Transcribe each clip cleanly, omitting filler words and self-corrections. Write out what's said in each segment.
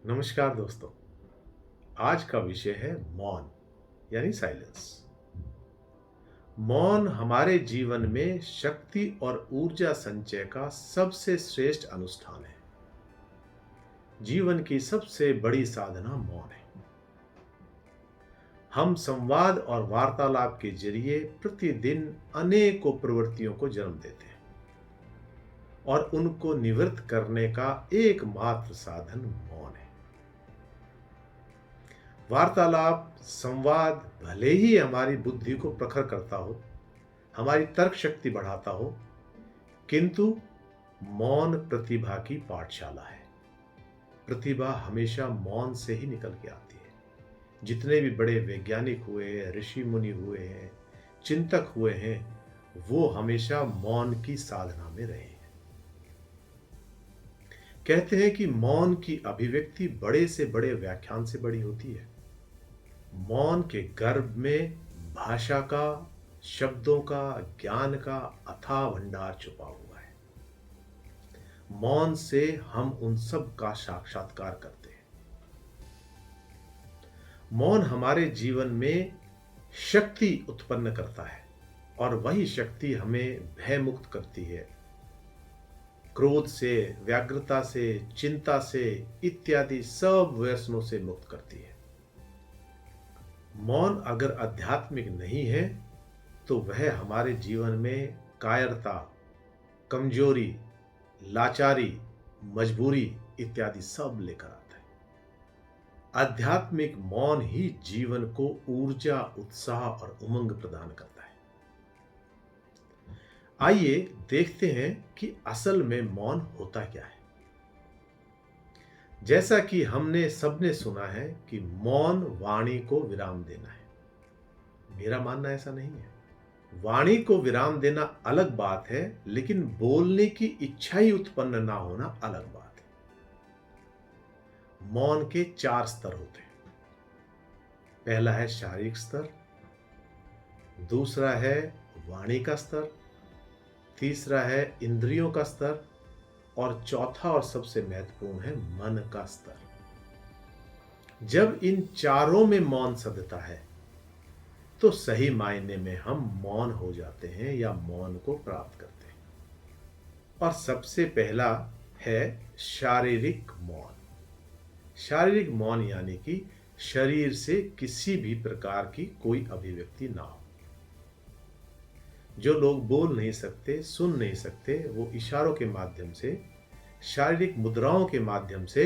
नमस्कार दोस्तों। आज का विषय है मौन यानी साइलेंस। मौन हमारे जीवन में शक्ति और ऊर्जा संचय का सबसे श्रेष्ठ अनुष्ठान है। जीवन की सबसे बड़ी साधना मौन है। हम संवाद और वार्तालाप के जरिए प्रतिदिन अनेकों प्रवृत्तियों को जन्म देते हैं और उनको निवृत्त करने का एकमात्र साधन मौन है। वार्तालाप संवाद भले ही हमारी बुद्धि को प्रखर करता हो, हमारी तर्क शक्ति बढ़ाता हो, किंतु मौन प्रतिभा की पाठशाला है। प्रतिभा हमेशा मौन से ही निकल के आती है। जितने भी बड़े वैज्ञानिक हुए हैं, ऋषि मुनि हुए हैं, चिंतक हुए हैं, वो हमेशा मौन की साधना में रहे हैं। कहते हैं कि मौन की अभिव्यक्ति बड़े से बड़े व्याख्यान से बड़ी होती है। मौन के गर्भ में भाषा का, शब्दों का, ज्ञान का अथाह भंडार छुपा हुआ है। मौन से हम उन सब का साक्षात्कार करते हैं। मौन हमारे जीवन में शक्ति उत्पन्न करता है और वही शक्ति हमें भय मुक्त करती है। क्रोध से, व्यग्रता से, चिंता से इत्यादि सब व्यसनों से मुक्त करती है। मौन अगर आध्यात्मिक नहीं है तो वह हमारे जीवन में कायरता, कमजोरी, लाचारी, मजबूरी इत्यादि सब लेकर आता है। आध्यात्मिक मौन ही जीवन को ऊर्जा, उत्साह और उमंग प्रदान करता है। आइए देखते हैं कि असल में मौन होता क्या है। जैसा कि हमने सबने सुना है कि मौन वाणी को विराम देना है। मेरा मानना ऐसा नहीं है। वाणी को विराम देना अलग बात है, लेकिन बोलने की इच्छा ही उत्पन्न ना होना अलग बात है। मौन के 4 स्तर होते हैं। पहला है शारीरिक स्तर, दूसरा है वाणी का स्तर, तीसरा है इंद्रियों का स्तर और चौथा और सबसे महत्वपूर्ण है मन का स्तर। जब इन चारों में मौन सधता है तो सही मायने में हम मौन हो जाते हैं या मौन को प्राप्त करते हैं। और सबसे पहला है शारीरिक मौन। शारीरिक मौन यानी कि शरीर से किसी भी प्रकार की कोई अभिव्यक्ति ना हो। जो लोग बोल नहीं सकते, सुन नहीं सकते, वो इशारों के माध्यम से, शारीरिक मुद्राओं के माध्यम से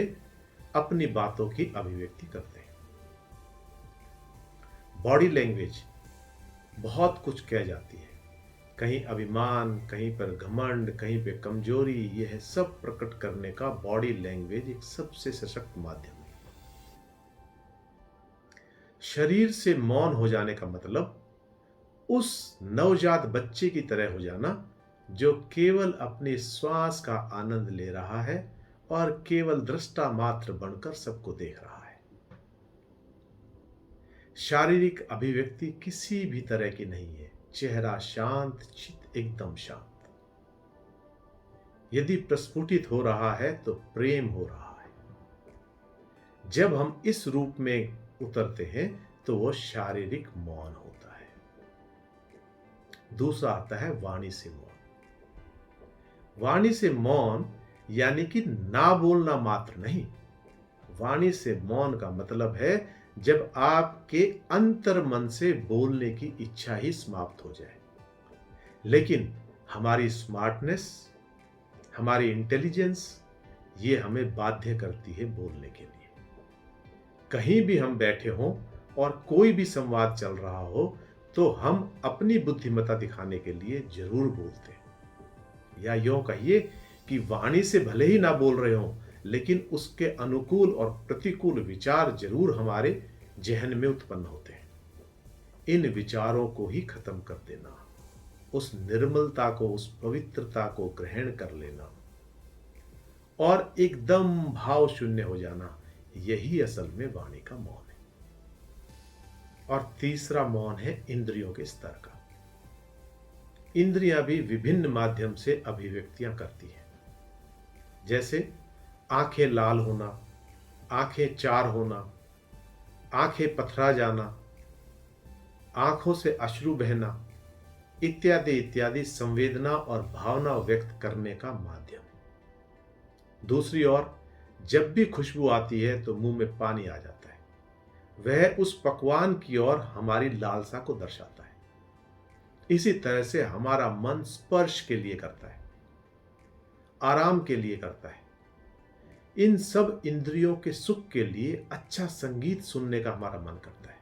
अपनी बातों की अभिव्यक्ति करते हैं। बॉडी लैंग्वेज बहुत कुछ कह जाती है। कहीं अभिमान, कहीं पर घमंड, कहीं पे कमजोरी, यह सब प्रकट करने का बॉडी लैंग्वेज एक सबसे सशक्त माध्यम है। शरीर से मौन हो जाने का मतलब उस नवजात बच्चे की तरह हो जाना जो केवल अपने श्वास का आनंद ले रहा है और केवल दृष्टा मात्र बनकर सबको देख रहा है। शारीरिक अभिव्यक्ति किसी भी तरह की नहीं है। चेहरा शांत, चित्त एकदम शांत। यदि प्रस्फुटित हो रहा है तो प्रेम हो रहा है। जब हम इस रूप में उतरते हैं तो वो शारीरिक मौन होता है। दूसरा आता है वाणी से मौन। वाणी से मौन यानी कि ना बोलना मात्र नहीं। वाणी से मौन का मतलब है जब आपके अंतर मन से बोलने की इच्छा ही समाप्त हो जाए, लेकिन हमारी स्मार्टनेस, हमारी इंटेलिजेंस ये हमें बाध्य करती है बोलने के लिए। कहीं भी हम बैठे हों और कोई भी संवाद चल रहा हो तो हम अपनी बुद्धिमत्ता दिखाने के लिए जरूर बोलते हैं। या यूं कहिए कि वाणी से भले ही ना बोल रहे हों, लेकिन उसके अनुकूल और प्रतिकूल विचार जरूर हमारे जहन में उत्पन्न होते हैं। इन विचारों को ही खत्म कर देना, उस निर्मलता को, उस पवित्रता को ग्रहण कर लेना और एकदम भाव शून्य हो जाना, यही असल में वाणी का मौन है। और तीसरा मौन है इंद्रियों के स्तर का। इंद्रियां भी विभिन्न माध्यम से अभिव्यक्तियां करती हैं। जैसे आंखें लाल होना, आंखें चार होना, आंखें पथरा जाना, आंखों से अश्रु बहना, इत्यादि इत्यादि संवेदना और भावना व्यक्त करने का माध्यम। दूसरी ओर जब भी खुशबू आती है तो मुंह में पानी आ जाता है। वह उस पकवान की ओर हमारी लालसा को दर्शाता है। इसी तरह से हमारा मन स्पर्श के लिए करता है, आराम के लिए करता है, इन सब इंद्रियों के सुख के लिए अच्छा संगीत सुनने का हमारा मन करता है।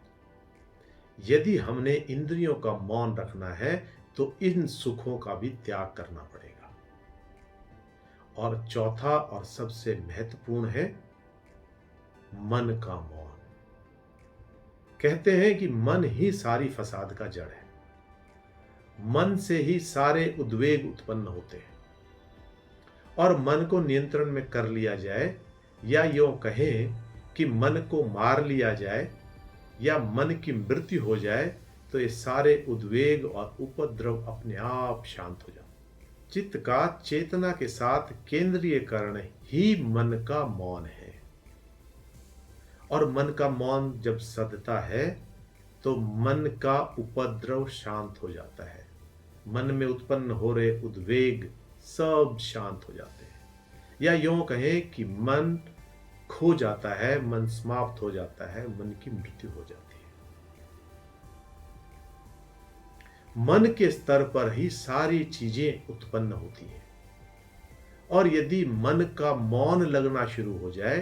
यदि हमने इंद्रियों का मौन रखना है तो इन सुखों का भी त्याग करना पड़ेगा। और चौथा और सबसे महत्वपूर्ण है मन का मौन। कहते हैं कि मन ही सारी फसाद का जड़ है। मन से ही सारे उद्वेग उत्पन्न होते हैं। और मन को नियंत्रण में कर लिया जाए, या यूं कहें कि मन को मार लिया जाए या मन की मृत्यु हो जाए, तो ये सारे उद्वेग और उपद्रव अपने आप शांत हो जाते। चित्त का चेतना के साथ केंद्रीयकरण ही मन का मौन है। और मन का मौन जब सधता है तो मन का उपद्रव शांत हो जाता है। मन में उत्पन्न हो रहे उद्वेग सब शांत हो जाते हैं। या यूं कहें कि मन खो जाता है, मन समाप्त हो जाता है, मन की मृत्यु हो जाती है। मन के स्तर पर ही सारी चीजें उत्पन्न होती हैं। और यदि मन का मौन लगना शुरू हो जाए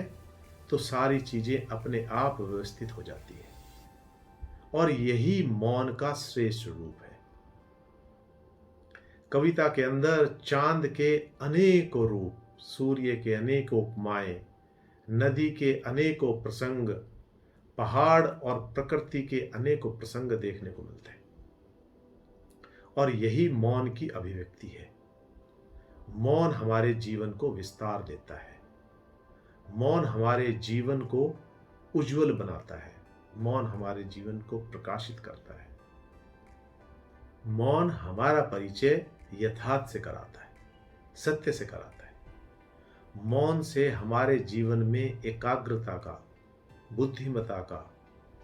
तो सारी चीजें अपने आप व्यवस्थित हो जाती है। और यही मौन का श्रेष्ठ रूप है। कविता के अंदर चांद के अनेकों रूप, सूर्य के अनेकों उपमाएं, नदी के अनेकों प्रसंग, पहाड़ और प्रकृति के अनेकों प्रसंग देखने को मिलते हैं। और यही मौन की अभिव्यक्ति है। मौन हमारे जीवन को विस्तार देता है। मौन हमारे जीवन को उज्जवल बनाता है। मौन हमारे जीवन को प्रकाशित करता है। मौन हमारा परिचय यथार्थ से कराता है, सत्य से कराता है। मौन से हमारे जीवन में एकाग्रता का, बुद्धिमता का,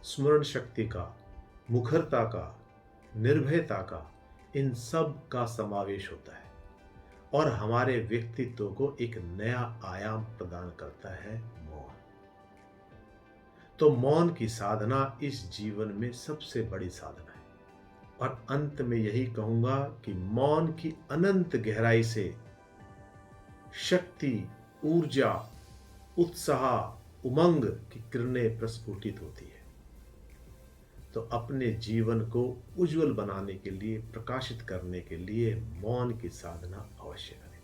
स्मरण शक्ति का, मुखरता का, निर्भयता का, इन सब का समावेश होता है और हमारे व्यक्तित्व को एक नया आयाम प्रदान करता है मौन। तो मौन की साधना इस जीवन में सबसे बड़ी साधना है। और अंत में यही कहूंगा कि मौन की अनंत गहराई से शक्ति, ऊर्जा, उत्साह, उमंग की किरणें प्रस्फुटित होती है। तो अपने जीवन को उज्जवल बनाने के लिए, प्रकाशित करने के लिए मौन की साधना अवश्य करें।